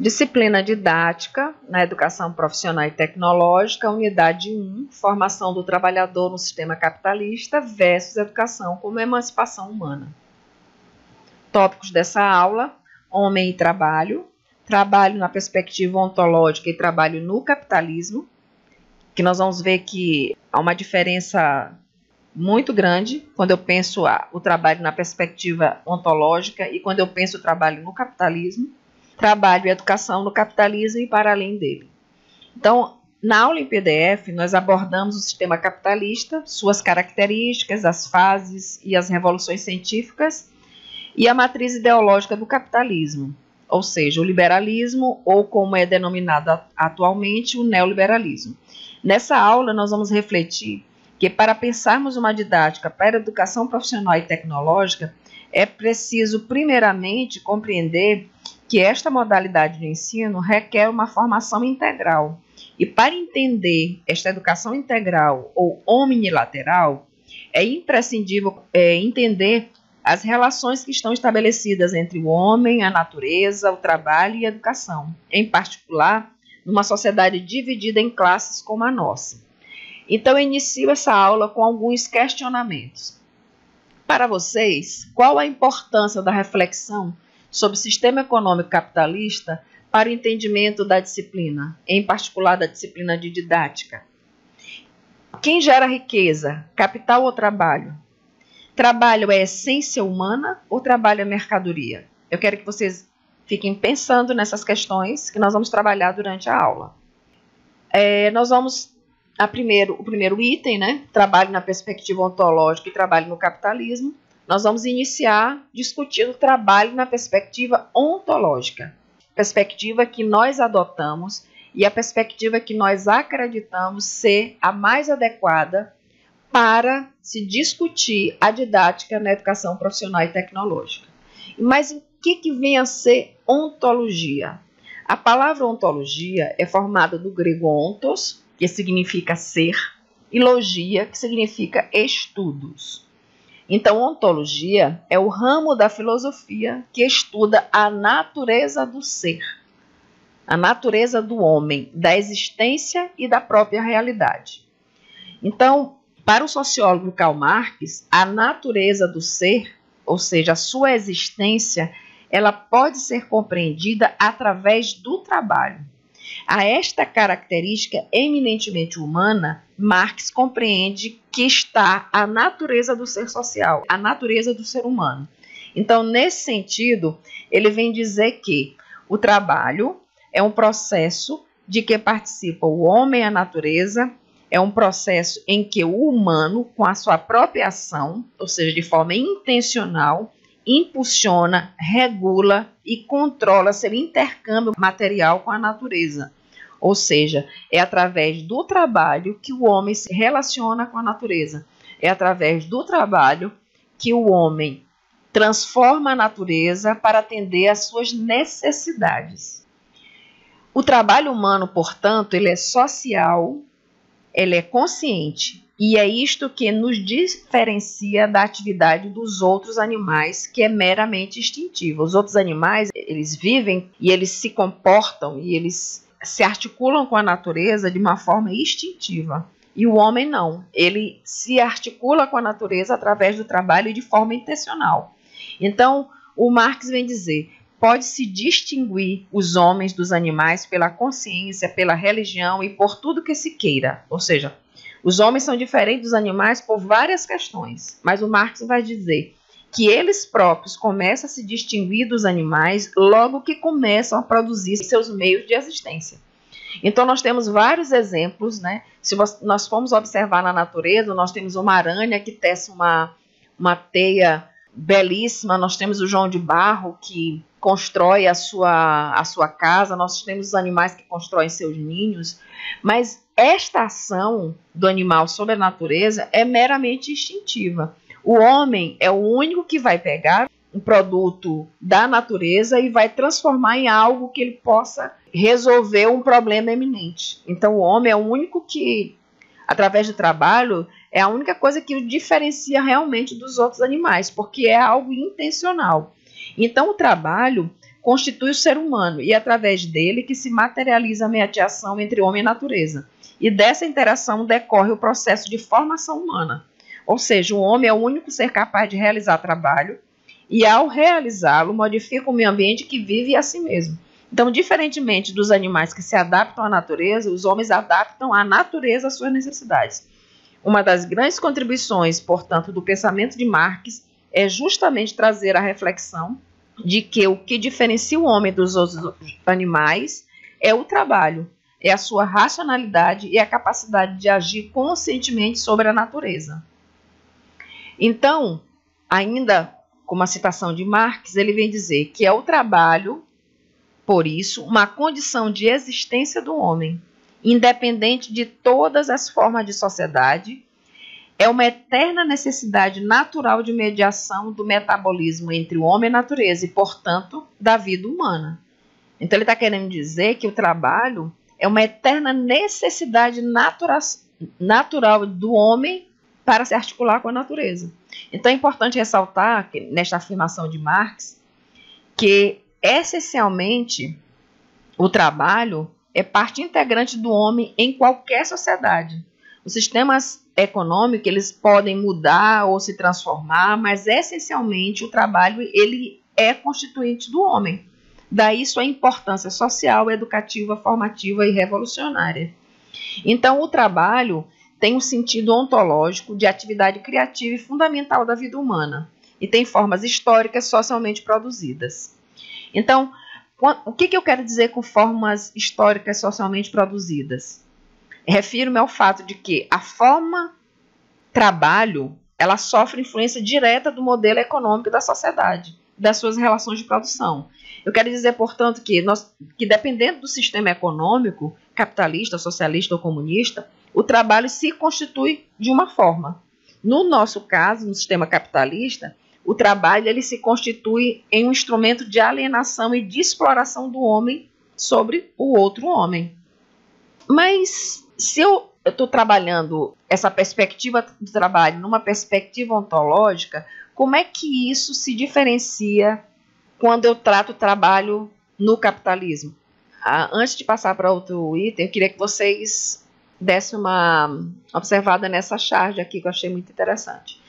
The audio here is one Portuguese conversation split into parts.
Disciplina didática na educação profissional e tecnológica, unidade 1, formação do trabalhador no sistema capitalista versus educação como emancipação humana. Tópicos dessa aula: homem e trabalho, trabalho na perspectiva ontológica e trabalho no capitalismo, que nós vamos ver que há uma diferença muito grande quando eu penso o trabalho na perspectiva ontológica e quando eu penso o trabalho no capitalismo. Trabalho e educação no capitalismo e para além dele. Então, na aula em PDF, nós abordamos o sistema capitalista, suas características, as fases e as revoluções científicas e a matriz ideológica do capitalismo, ou seja, o liberalismo ou, como é denominado atualmente, o neoliberalismo. Nessa aula, nós vamos refletir que para pensarmos uma didática para a educação profissional e tecnológica, é preciso, primeiramente, compreender que esta modalidade de ensino requer uma formação integral. E para entender esta educação integral ou omnilateral, é imprescindível entender as relações que estão estabelecidas entre o homem, a natureza, o trabalho e a educação, em particular, numa sociedade dividida em classes como a nossa. Então, eu inicio essa aula com alguns questionamentos. Para vocês, qual a importância da reflexão sobre o sistema econômico capitalista para o entendimento da disciplina, em particular da disciplina de didática? Quem gera riqueza, capital ou trabalho? Trabalho é essência humana ou trabalho é mercadoria? Eu quero que vocês fiquem pensando nessas questões que nós vamos trabalhar durante a aula. Nós vamos o primeiro item, né? Trabalho na perspectiva ontológica e trabalho no capitalismo. Nós vamos iniciar discutindo o trabalho na perspectiva ontológica, perspectiva que nós adotamos e a perspectiva que nós acreditamos ser a mais adequada para se discutir a didática na educação profissional e tecnológica. Mas o que vem a ser ontologia? A palavra ontologia é formada do grego ontos, que significa ser, e logia, que significa estudos. Então, ontologia é o ramo da filosofia que estuda a natureza do ser, a natureza do homem, da existência e da própria realidade. Então, para o sociólogo Karl Marx, a natureza do ser, ou seja, a sua existência, ela pode ser compreendida através do trabalho. A esta característica eminentemente humana, Marx compreende que está a natureza do ser social, a natureza do ser humano. Então, nesse sentido, ele vem dizer que o trabalho é um processo de que participa o homem e a natureza, é um processo em que o humano, com a sua própria ação, ou seja, de forma intencional, impulsiona, regula e controla seu intercâmbio material com a natureza. Ou seja, é através do trabalho que o homem se relaciona com a natureza. É através do trabalho que o homem transforma a natureza para atender às suas necessidades. O trabalho humano, portanto, ele é social, ele é consciente. E é isto que nos diferencia da atividade dos outros animais, que é meramente instintiva. Os outros animais, eles vivem e eles se comportam e eles se articulam com a natureza de uma forma instintiva. E o homem não. Ele se articula com a natureza através do trabalho e de forma intencional. Então, o Marx vem dizer, pode-se distinguir os homens dos animais pela consciência, pela religião e por tudo que se queira. Ou seja, os homens são diferentes dos animais por várias questões, mas o Marx vai dizer que eles próprios começam a se distinguir dos animais logo que começam a produzir seus meios de existência. Então, nós temos vários exemplos, né? Se nós formos observar na natureza, nós temos uma aranha que tece uma teia belíssima, nós temos o João de Barro que constrói a sua casa, nós temos os animais que constroem seus ninhos, mas esta ação do animal sobre a natureza é meramente instintiva. O homem é o único que vai pegar um produto da natureza e vai transformar em algo que ele possa resolver um problema eminente. Então, o homem é o único que, através do trabalho, é a única coisa que o diferencia realmente dos outros animais, porque é algo intencional. Então, o trabalho constitui o ser humano e é através dele que se materializa a mediação entre homem e natureza. E dessa interação decorre o processo de formação humana. Ou seja, o homem é o único ser capaz de realizar trabalho e, ao realizá-lo, modifica o meio ambiente que vive a si mesmo. Então, diferentemente dos animais que se adaptam à natureza, os homens adaptam a natureza às suas necessidades. Uma das grandes contribuições, portanto, do pensamento de Marx é justamente trazer a reflexão de que o que diferencia o homem dos outros animais é o trabalho, é a sua racionalidade e a capacidade de agir conscientemente sobre a natureza. Então, ainda com uma citação de Marx, ele vem dizer que é o trabalho, por isso, uma condição de existência do homem, independente de todas as formas de sociedade, é uma eterna necessidade natural de mediação do metabolismo entre o homem e a natureza e, portanto, da vida humana. Então, ele está querendo dizer que o trabalho é uma eterna necessidade natural do homem para se articular com a natureza. Então, é importante ressaltar, que, nesta afirmação de Marx, que, essencialmente, o trabalho é parte integrante do homem em qualquer sociedade. Os sistemas econômicos, eles podem mudar ou se transformar, mas essencialmente o trabalho ele é constituinte do homem. Daí sua importância social, educativa, formativa e revolucionária. Então o trabalho tem um sentido ontológico de atividade criativa e fundamental da vida humana e tem formas históricas socialmente produzidas. Então, o que eu quero dizer com formas históricas socialmente produzidas? Refiro-me ao fato de que a forma trabalho, ela sofre influência direta do modelo econômico da sociedade, das suas relações de produção. Eu quero dizer, portanto, que dependendo do sistema econômico, capitalista, socialista ou comunista, o trabalho se constitui de uma forma. No nosso caso, no sistema capitalista, o trabalho ele se constitui em um instrumento de alienação e de exploração do homem sobre o outro homem. Mas se eu estou trabalhando essa perspectiva do trabalho numa perspectiva ontológica, como é que isso se diferencia quando eu trato o trabalho no capitalismo? Antes de passar para outro item, eu queria que vocês dessem uma observada nessa charge aqui, que eu achei muito interessante.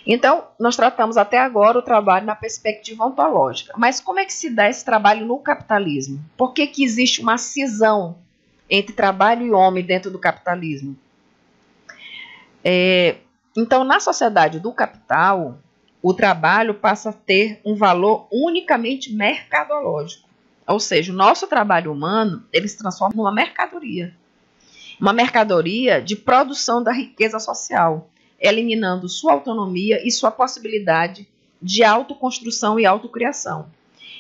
Então, nós tratamos até agora o trabalho na perspectiva ontológica. Mas como é que se dá esse trabalho no capitalismo? Por que existe uma cisão entre trabalho e homem dentro do capitalismo? Então, na sociedade do capital, o trabalho passa a ter um valor unicamente mercadológico. Ou seja, o nosso trabalho humano ele se transforma numa mercadoria. Uma mercadoria de produção da riqueza social, eliminando sua autonomia e sua possibilidade de autoconstrução e autocriação.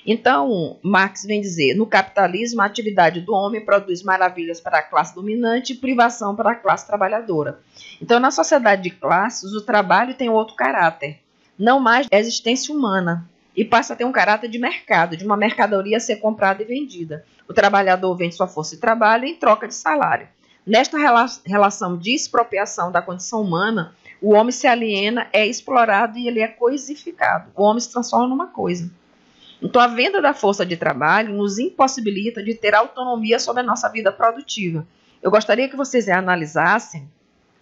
Então, Marx vem dizer, no capitalismo, a atividade do homem produz maravilhas para a classe dominante e privação para a classe trabalhadora. Então, na sociedade de classes, o trabalho tem outro caráter, não mais de existência humana, e passa a ter um caráter de mercado, de uma mercadoria a ser comprada e vendida. O trabalhador vende sua força de trabalho em troca de salário. Nesta relação de expropriação da condição humana, o homem se aliena, é explorado e ele é coisificado. O homem se transforma numa coisa. Então, a venda da força de trabalho nos impossibilita de ter autonomia sobre a nossa vida produtiva. Eu gostaria que vocês analisassem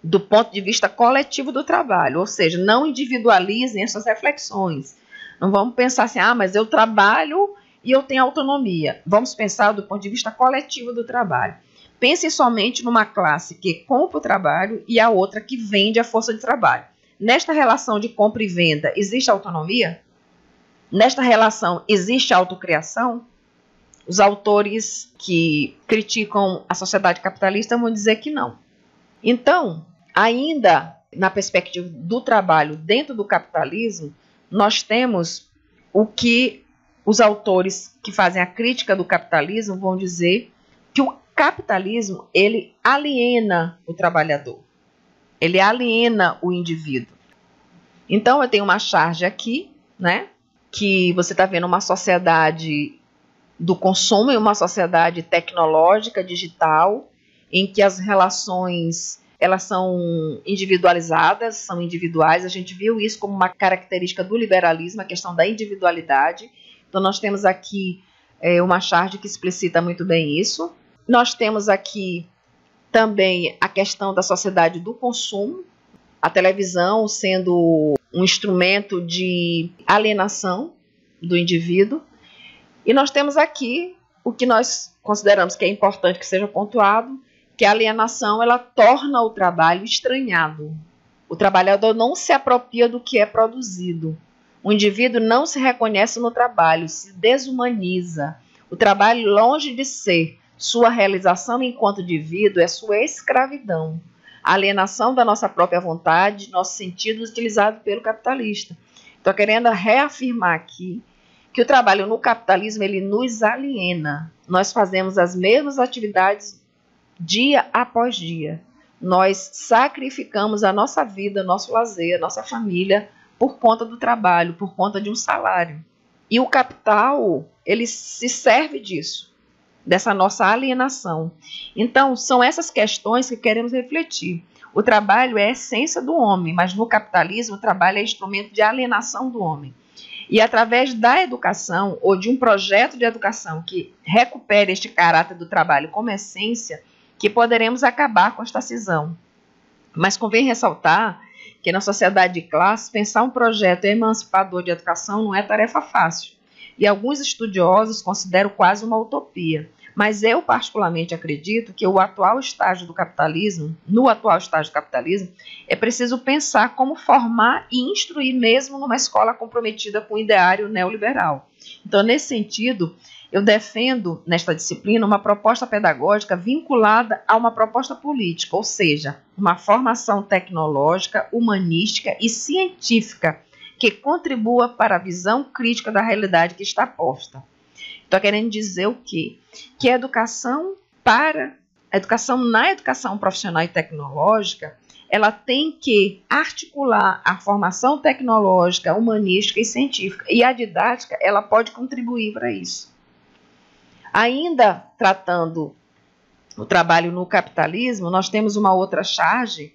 do ponto de vista coletivo do trabalho, ou seja, não individualizem essas reflexões. Não vamos pensar assim, mas eu trabalho e eu tenho autonomia. Vamos pensar do ponto de vista coletivo do trabalho. Pense somente numa classe que compra o trabalho e a outra que vende a força de trabalho. Nesta relação de compra e venda, existe autonomia? Nesta relação, existe autocriação? Os autores que criticam a sociedade capitalista vão dizer que não. Então, ainda na perspectiva do trabalho dentro do capitalismo, nós temos o que os autores que fazem a crítica do capitalismo vão dizer que o capitalismo, ele aliena o trabalhador. Ele aliena o indivíduo. Então, eu tenho uma charge aqui, né? Que você está vendo uma sociedade do consumo e uma sociedade tecnológica, digital, em que as relações elas são individualizadas, são individuais. A gente viu isso como uma característica do liberalismo, a questão da individualidade. Então, nós temos aqui uma charge que explicita muito bem isso. Nós temos aqui também a questão da sociedade do consumo, a televisão sendo um instrumento de alienação do indivíduo. E nós temos aqui o que nós consideramos que é importante que seja pontuado, que a alienação ela torna o trabalho estranhado. O trabalhador não se apropria do que é produzido. O indivíduo não se reconhece no trabalho, se desumaniza. O trabalho, longe de ser sua realização enquanto indivíduo, é sua escravidão. A alienação da nossa própria vontade, nossos sentidos utilizados pelo capitalista. Estou querendo reafirmar aqui que o trabalho no capitalismo ele nos aliena. Nós fazemos as mesmas atividades dia após dia. Nós sacrificamos a nossa vida, nosso lazer, nossa família por conta do trabalho, por conta de um salário. E o capital, ele se serve disso, dessa nossa alienação. Então, são essas questões que queremos refletir. O trabalho é a essência do homem, mas no capitalismo o trabalho é instrumento de alienação do homem. E através da educação, ou de um projeto de educação que recupere este caráter do trabalho como essência, que poderemos acabar com esta cisão. Mas convém ressaltar que na sociedade de classe, pensar um projeto emancipador de educação não é tarefa fácil. E alguns estudiosos consideram quase uma utopia. Mas eu particularmente acredito que no atual estágio do capitalismo, é preciso pensar como formar e instruir mesmo numa escola comprometida com o ideário neoliberal. Então, nesse sentido, eu defendo nesta disciplina uma proposta pedagógica vinculada a uma proposta política, ou seja, uma formação tecnológica, humanística e científica que contribua para a visão crítica da realidade que está posta. Estou querendo dizer o quê? Que a educação na educação profissional e tecnológica, ela tem que articular a formação tecnológica, humanística e científica. E a didática, ela pode contribuir para isso. Ainda tratando o trabalho no capitalismo, nós temos uma outra charge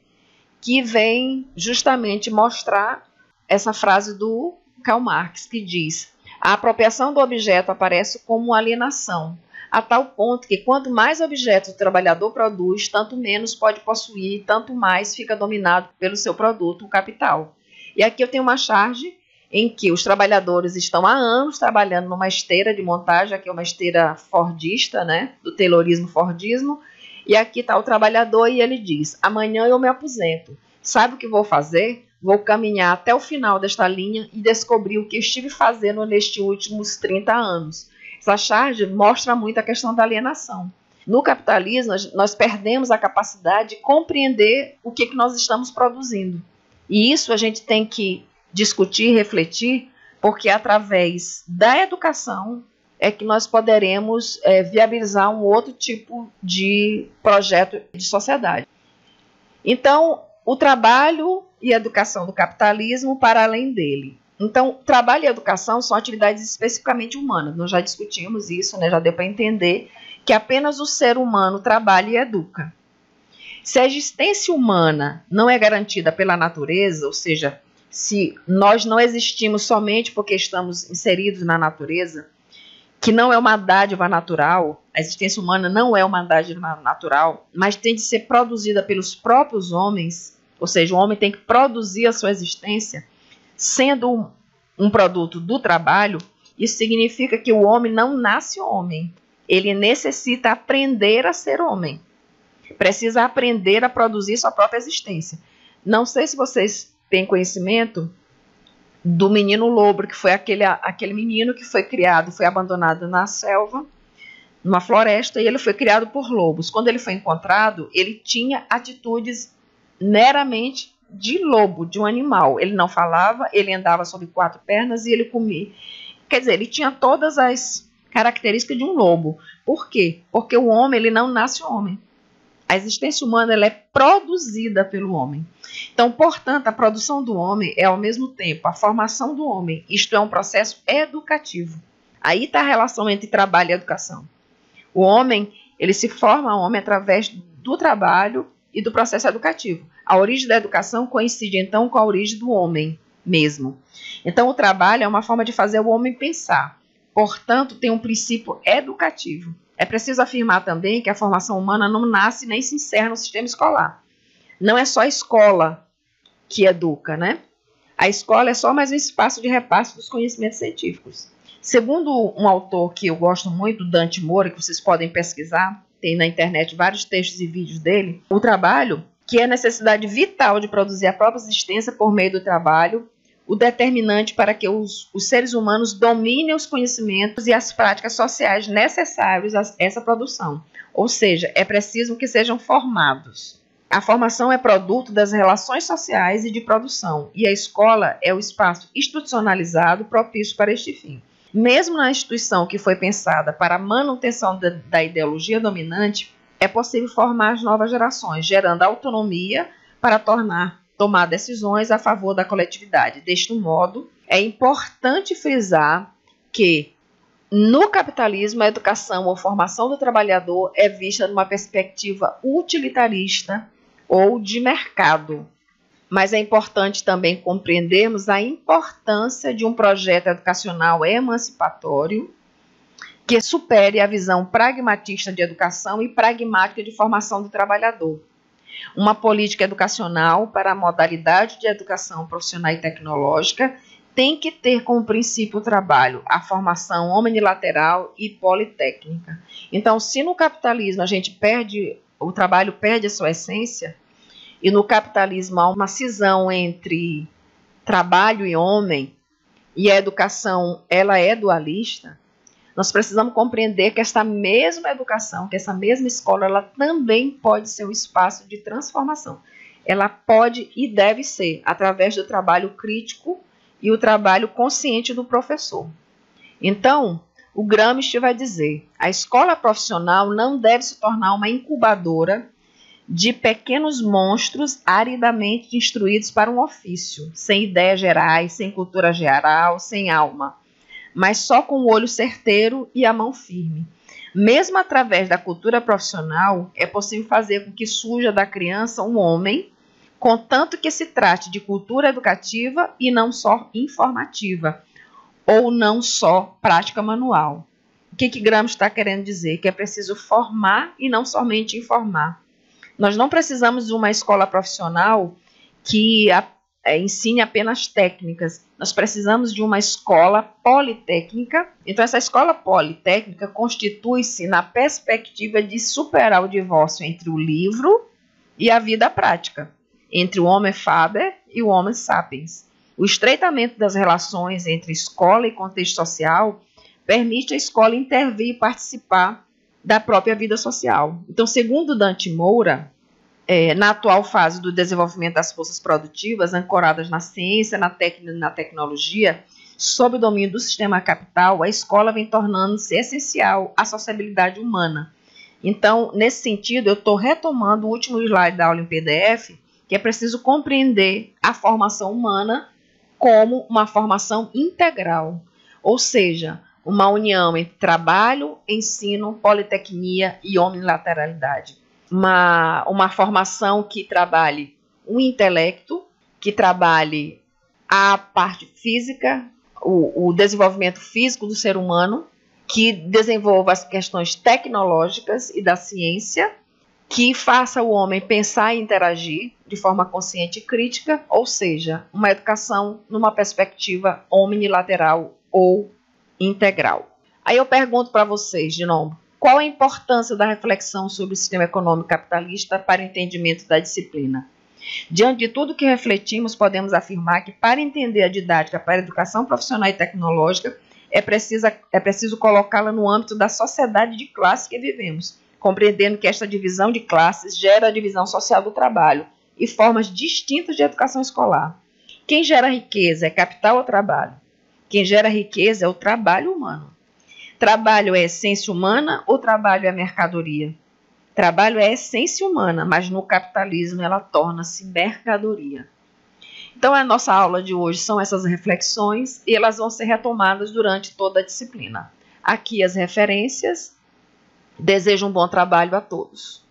que vem justamente mostrar essa frase do Karl Marx, que diz: a apropriação do objeto aparece como alienação, a tal ponto que quanto mais objetos o trabalhador produz, tanto menos pode possuir, tanto mais fica dominado pelo seu produto, o capital. E aqui eu tenho uma charge em que os trabalhadores estão há anos trabalhando numa esteira de montagem, aqui é uma esteira fordista, né, do taylorismo-fordismo, e aqui está o trabalhador e ele diz: amanhã eu me aposento, sabe o que vou fazer? Vou caminhar até o final desta linha e descobrir o que estive fazendo nestes últimos 30 anos. Essa charge mostra muito a questão da alienação. No capitalismo, nós perdemos a capacidade de compreender o que nós estamos produzindo. E isso a gente tem que discutir, refletir, porque através da educação é que nós poderemos viabilizar um outro tipo de projeto de sociedade. Então, o trabalho e a educação do capitalismo para além dele. Então, trabalho e educação são atividades especificamente humanas. Nós já discutimos isso, né? Já deu para entender que apenas o ser humano trabalha e educa. Se a existência humana não é garantida pela natureza, ou seja, se nós não existimos somente porque estamos inseridos na natureza, que não é uma dádiva natural, a existência humana não é uma dádiva natural, mas tem de ser produzida pelos próprios homens, ou seja, o homem tem que produzir a sua existência, sendo um produto do trabalho. Isso significa que o homem não nasce homem, ele necessita aprender a ser homem, precisa aprender a produzir sua própria existência. Não sei se vocês têm conhecimento do menino lobo, que foi aquele menino que foi criado, foi abandonado na selva, numa floresta, e ele foi criado por lobos. Quando ele foi encontrado, ele tinha atitudes meramente de lobo, de um animal. Ele não falava, ele andava sobre 4 pernas e ele comia. Quer dizer, ele tinha todas as características de um lobo. Por quê? Porque o homem, ele não nasce homem. A existência humana, ela é produzida pelo homem. Então, portanto, a produção do homem é, ao mesmo tempo, a formação do homem. Isto é um processo educativo. Aí está a relação entre trabalho e educação. O homem, ele se forma homem através do trabalho e do processo educativo. A origem da educação coincide, então, com a origem do homem mesmo. Então, o trabalho é uma forma de fazer o homem pensar. portanto, tem um princípio educativo. É preciso afirmar também que a formação humana não nasce nem se encerra no sistema escolar. Não é só a escola que educa, né? A escola é só mais um espaço de repasse dos conhecimentos científicos. Segundo um autor que eu gosto muito, Dante Moura, que vocês podem pesquisar, tem na internet vários textos e vídeos dele, o trabalho, que é a necessidade vital de produzir a própria existência por meio do trabalho, o determinante para que os seres humanos dominem os conhecimentos e as práticas sociais necessários a essa produção. Ou seja, é preciso que sejam formados. A formação é produto das relações sociais e de produção, e a escola é o espaço institucionalizado propício para este fim. Mesmo na instituição que foi pensada para a manutenção da ideologia dominante, é possível formar as novas gerações, gerando autonomia para tomar decisões a favor da coletividade. Deste modo, é importante frisar que, no capitalismo, a educação ou formação do trabalhador é vista numa perspectiva utilitarista ou de mercado. Mas é importante também compreendermos a importância de um projeto educacional emancipatório que supere a visão pragmatista de educação e pragmática de formação do trabalhador. Uma política educacional para a modalidade de educação profissional e tecnológica tem que ter como princípio o trabalho, a formação omnilateral e politécnica. Então, se no capitalismo o trabalho perde a sua essência, e no capitalismo há uma cisão entre trabalho e homem, e a educação ela é dualista, nós precisamos compreender que esta mesma educação, que essa mesma escola, ela também pode ser um espaço de transformação. Ela pode e deve ser, através do trabalho crítico e o trabalho consciente do professor. Então, o Gramsci vai dizer, a escola profissional não deve se tornar uma incubadora de pequenos monstros aridamente instruídos para um ofício, sem ideias gerais, sem cultura geral, sem alma, mas só com o olho certeiro e a mão firme. Mesmo através da cultura profissional, é possível fazer com que surja da criança um homem, contanto que se trate de cultura educativa e não só informativa, ou não só prática manual. O que Gramsci está querendo dizer? Que é preciso formar e não somente informar. Nós não precisamos de uma escola profissional que ensine apenas técnicas. Nós precisamos de uma escola politécnica. Então, essa escola politécnica constitui-se na perspectiva de superar o divórcio entre o livro e a vida prática, entre o Homo faber e o Homo sapiens. O estreitamento das relações entre escola e contexto social permite à escola intervir e participar da própria vida social. Então, segundo Dante Moura, na atual fase do desenvolvimento das forças produtivas, ancoradas na ciência, na técnica e na tecnologia, sob o domínio do sistema capital, a escola vem tornando-se essencial à sociabilidade humana. Então, nesse sentido, eu estou retomando o último slide da aula em PDF, que é preciso compreender a formação humana como uma formação integral, ou seja, uma união entre trabalho, ensino, politecnia e omnilateralidade. Uma formação que trabalhe o intelecto, que trabalhe a parte física, o desenvolvimento físico do ser humano, que desenvolva as questões tecnológicas e da ciência, que faça o homem pensar e interagir de forma consciente e crítica, ou seja, uma educação numa perspectiva omnilateral ou integral. Aí eu pergunto para vocês, de novo, qual a importância da reflexão sobre o sistema econômico capitalista para o entendimento da disciplina? Diante de tudo que refletimos, podemos afirmar que para entender a didática para a educação profissional e tecnológica, é preciso colocá-la no âmbito da sociedade de classe que vivemos, compreendendo que esta divisão de classes gera a divisão social do trabalho e formas distintas de educação escolar. Quem gera riqueza é capital ou trabalho? Quem gera riqueza é o trabalho humano. Trabalho é essência humana ou trabalho é mercadoria? Trabalho é essência humana, mas no capitalismo ela torna-se mercadoria. Então, a nossa aula de hoje são essas reflexões e elas vão ser retomadas durante toda a disciplina. Aqui as referências. Desejo um bom trabalho a todos.